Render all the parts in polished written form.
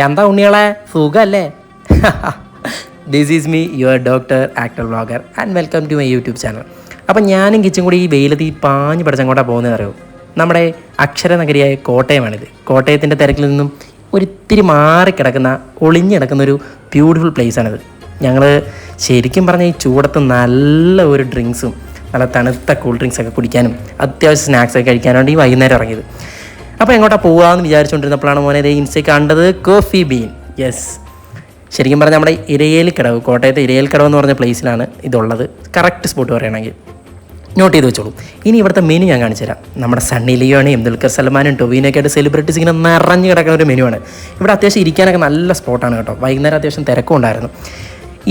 എന്താ ഉണ്ണികളെ സുഖല്ലേ? This is me your doctor actor vlogger and welcome to my YouTube channel. അപ്പം ഞാനും കിച്ചും കൂടി ഈ വെയിലത്ത് ഈ പാഞ്ഞ് പഠിച്ചങ്ങോട്ടാണ് പോകുന്നത് അറിയോ? നമ്മുടെ അക്ഷരനഗരിയായ കോട്ടയമാണിത്. കോട്ടയത്തിൻ്റെ തിരക്കിൽ നിന്നും ഒരിത്തിരി മാറിക്കിടക്കുന്ന ഒളിഞ്ഞിടക്കുന്നൊരു ബ്യൂട്ടിഫുൾ പ്ലേസാണിത്. ഞങ്ങൾ ശരിക്കും പറഞ്ഞാൽ ഈ ചൂടത്ത് നല്ല ഒരു ഡ്രിങ്ക്സും നല്ല തണുത്ത കൂൾ ഡ്രിങ്ക്സൊക്കെ കുടിക്കാനും അത്യാവശ്യം സ്നാക്സൊക്കെ കഴിക്കാനാണ് ഈ വൈകുന്നേരം ഇറങ്ങിയത്. അപ്പോൾ എങ്ങോട്ടാണ് പോകാമെന്ന് വിചാരിച്ചുകൊണ്ടിരുന്നപ്പോഴാണ് മോനെ ഇൻസ്റ്റയിൽ കണ്ടത് കോഫി ബീൻ. യെസ്, ശരിക്കും പറഞ്ഞാൽ നമ്മുടെ ഇരയേൽക്കടവ്, കോട്ടയത്തെ ഇരയേൽക്കടവ് എന്ന് പറഞ്ഞ പ്ലേസിലാണ് ഇതുള്ളത്. കറക്റ്റ് സ്പോട്ട് പറയുകയാണെങ്കിൽ നോട്ട് ചെയ്ത് വെച്ചോളൂ. ഇനി ഇവിടുത്തെ മെനു ഞാൻ കാണിച്ചു തരാം. നമ്മുടെ സണ്ണി ലിയോണയും ദുൽഖർ സൽമാനും ടൊവിനൊക്കെ ആയിട്ട് സെലിബ്രിറ്റീസ് ഇങ്ങനെ നിറഞ്ഞു കിടക്കുന്ന ഒരു മെനുവാണ്. ഇവിടെ അത്യാവശ്യം ഇരിക്കാനൊക്കെ നല്ല സ്പോട്ടാണ് കേട്ടോ. വൈകുന്നേരം അത്യാവശ്യം തിരക്കും ഉണ്ടായിരുന്നു.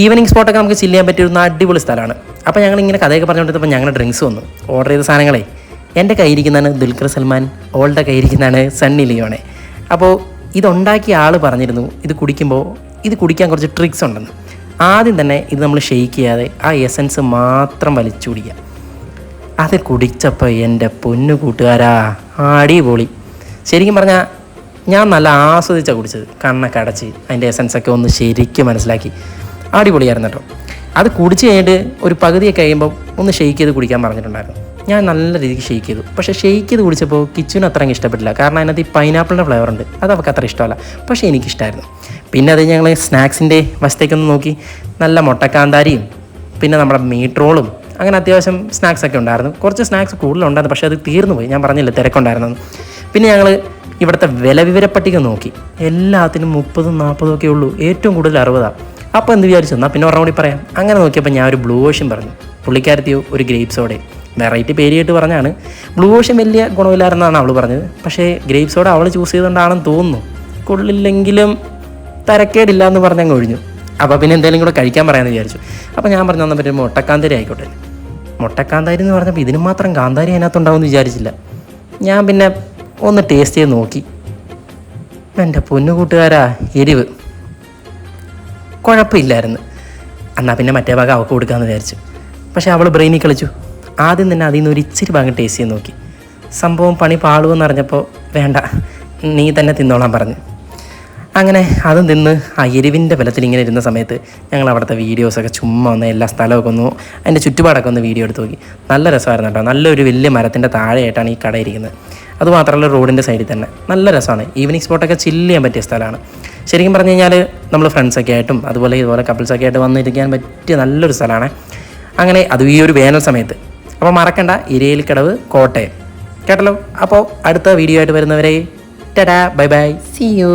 ഈവനിങ് സ്പോട്ടൊക്കെ നമുക്ക് ചില്ല് ചെയ്യാൻ പറ്റിയ ഒരു അടിപൊളി സ്ഥലമാണ്. അപ്പോൾ ഞങ്ങളിങ്ങനെ കഥയൊക്കെ പറഞ്ഞുകൊണ്ടിരുന്നപ്പോൾ ഞങ്ങളുടെ ഡ്രിങ്ക്സ് വന്നു. ഓർഡർ ചെയ്ത സാധനങ്ങളെ എൻ്റെ കയ്യിരിക്കുന്നതാണ് ദുൽഖർ സൽമാൻ, ഓളുടെ കയ്യിരിക്കുന്നതാണ് സണ്ണി ലിയോണെ. അപ്പോൾ ഇതുണ്ടാക്കിയ ആൾ പറഞ്ഞിരുന്നു ഇത് കുടിക്കാൻ കുറച്ച് ട്രിക്സ് ഉണ്ടെന്ന്. ആദ്യം തന്നെ ഇത് നമ്മൾ ഷെയ്ക്ക് ചെയ്യാതെ ആ എസൻസ് മാത്രം വലിച്ചു കുടിക്കുക. അത് കുടിച്ചപ്പോൾ എൻ്റെ പൊന്നു കൂട്ടുകാരാ അടിപൊളി. ശരിക്കും പറഞ്ഞാൽ ഞാൻ നല്ല ആസ്വദിച്ചാണ് കുടിച്ചത്. കണ്ണൊക്കെ അടച്ച് അതിൻ്റെ എസൻസൊക്കെ ഒന്ന് ശരിക്കും മനസ്സിലാക്കി. അടിപൊളിയായിരുന്നു കേട്ടോ. അത് കുടിച്ച് കഴിഞ്ഞിട്ട് ഒരു പകുതിയൊക്കെ കഴിയുമ്പോൾ ഒന്ന് ഷെയ്ക്ക് ചെയ്ത് കുടിക്കാൻ പറഞ്ഞിട്ടുണ്ടായിരുന്നു. ഞാൻ നല്ല രീതിക്ക് ഷെയ്ക്ക് ചെയ്തു. പക്ഷേ ഷെയ്ക്ക് ചെയ്ത് കുടിച്ചപ്പോൾ കിച്ചുവിന് അത്ര ഇഷ്ടപ്പെട്ടില്ല. കാരണം അതിനകത്ത് ഈ പൈനാപ്പിളിൻ്റെ ഫ്ലേവർ ഉണ്ട്. അത് അവർക്ക് അത്ര ഇഷ്ടമല്ല. പക്ഷേ എനിക്കിഷ്ടമായിരുന്നു. പിന്നെ അത് ഞങ്ങൾ സ്നാക്സിൻ്റെ വശത്തേക്കൊന്ന് നോക്കി. നല്ല മുട്ടക്കാന്താരിയും പിന്നെ നമ്മുടെ മീറ്റ് റോളും അങ്ങനെ അത്യാവശ്യം സ്നാക്സൊക്കെ ഉണ്ടായിരുന്നു. കുറച്ച് സ്നാക്സ് കൂടുതലുണ്ടായിരുന്നു, പക്ഷേ അത് തീർന്നു പോയി. ഞാൻ പറഞ്ഞില്ല തിരക്കുണ്ടായിരുന്നു. പിന്നെ ഞങ്ങൾ ഇവിടുത്തെ വില വിവരപ്പട്ടിക നോക്കി. എല്ലാത്തിനും 30-40 ഒക്കെ ഉള്ളൂ. ഏറ്റവും കൂടുതൽ 60. അപ്പോൾ എന്ത് വിചാരിച്ചു, എന്നാൽ പിന്നെ ഒരെണ്ണം കൂടി പറയാം. അങ്ങനെ നോക്കിയപ്പോൾ ഞാൻ ഒരു ബ്ലൂ ഓഷ്യൻ പറഞ്ഞു. പുള്ളിക്കാരത്തിയോ ഒരു ഗ്രേപ്പ് സോഡയും. വെറൈറ്റി പേരിയിട്ട് പറഞ്ഞാണ്. ബ്ലൂ ഓഷ്യൻ വലിയ ഗുണമില്ലായിരുന്നാണ് അവൾ പറഞ്ഞത്. പക്ഷേ ഗ്രേപ്പ് സോഡ അവൾ ചൂസ് ചെയ്തുകൊണ്ടാണെന്ന് തോന്നുന്നു. കൊള്ളില്ലെങ്കിലും തരക്കേടില്ല എന്ന് പറഞ്ഞങ്ങ് ഒഴിഞ്ഞു. അപ്പോൾ പിന്നെ എന്തെങ്കിലും കൂടെ കഴിക്കാൻ പറയാമെന്ന് വിചാരിച്ചു. അപ്പോൾ ഞാൻ പറഞ്ഞു തന്നാൽ പറ്റും മുട്ടക്കാന്താരി ആയിക്കോട്ടെ. മുട്ടക്കാന്താരി എന്ന് പറഞ്ഞപ്പോൾ ഇതിന് മാത്രം കാന്താരി അതിനകത്തുണ്ടാവുമെന്ന് വിചാരിച്ചില്ല. ഞാൻ പിന്നെ ഒന്ന് ടേസ്റ്റ് ചെയ്ത് നോക്കി. എൻ്റെ പൊന്നു കൂട്ടുകാരാ, എരിവ് കുഴപ്പമില്ലായിരുന്നു. എന്നാൽ പിന്നെ മറ്റേ ഭാഗം അവൾക്ക് കൊടുക്കാമെന്ന് വിചാരിച്ചു. പക്ഷേ അവൾ ബ്രെയിനിൽ കളിച്ചു. ആദ്യം തന്നെ അതിൽ നിന്ന് ഒരു ഇച്ചിരി ഭാഗം ടേസ്റ്റ് ചെയ്ത് നോക്കി. സംഭവം പണി പാളുമെന്ന് അറിഞ്ഞപ്പോൾ വേണ്ട, നീ തന്നെ തിന്നോളാൻ പറഞ്ഞു. അങ്ങനെ അതും തിന്ന് ആ എരിവിൻ്റെ ബലത്തിൽ ഇങ്ങനെ ഇരുന്ന സമയത്ത് ഞങ്ങൾ അവിടുത്തെ വീഡിയോസൊക്കെ ചുമ്മാ ഒന്ന് എല്ലാ സ്ഥലമൊക്കെ ഒന്ന് അതിൻ്റെ ചുറ്റുപാടൊക്കെ ഒന്ന് വീഡിയോ എടുത്ത് നോക്കി. നല്ല രസമായിരുന്നു കേട്ടോ. നല്ലൊരു വലിയ മരത്തിൻ്റെ താഴെയായിട്ടാണ് ഈ കട ഇരിക്കുന്നത്. അതുമാത്രമല്ല റോഡിൻ്റെ സൈഡിൽ തന്നെ നല്ല രസമാണ്. ഈവനിങ് സ്പോട്ടൊക്കെ ചില്ല് ചെയ്യാൻ പറ്റിയ സ്ഥലമാണ്. ശരിക്കും പറഞ്ഞു കഴിഞ്ഞാൽ നമ്മൾ ഫ്രണ്ട്സൊക്കെ ആയിട്ടും ഇതുപോലെ കപ്പിൾസൊക്കെ ആയിട്ട് വന്നിരിക്കാൻ പറ്റിയ നല്ലൊരു സ്ഥലമാണ്. അങ്ങനെ അതും ഈ ഒരു വേനൽ സമയത്ത്. അപ്പോൾ മറക്കണ്ട, ഇരയിൽക്കടവ്, കോട്ടയം. കേട്ടല്ലോ. അപ്പോൾ അടുത്ത വീഡിയോ ആയിട്ട് വരുന്നവരെ tata, bye bye, see U.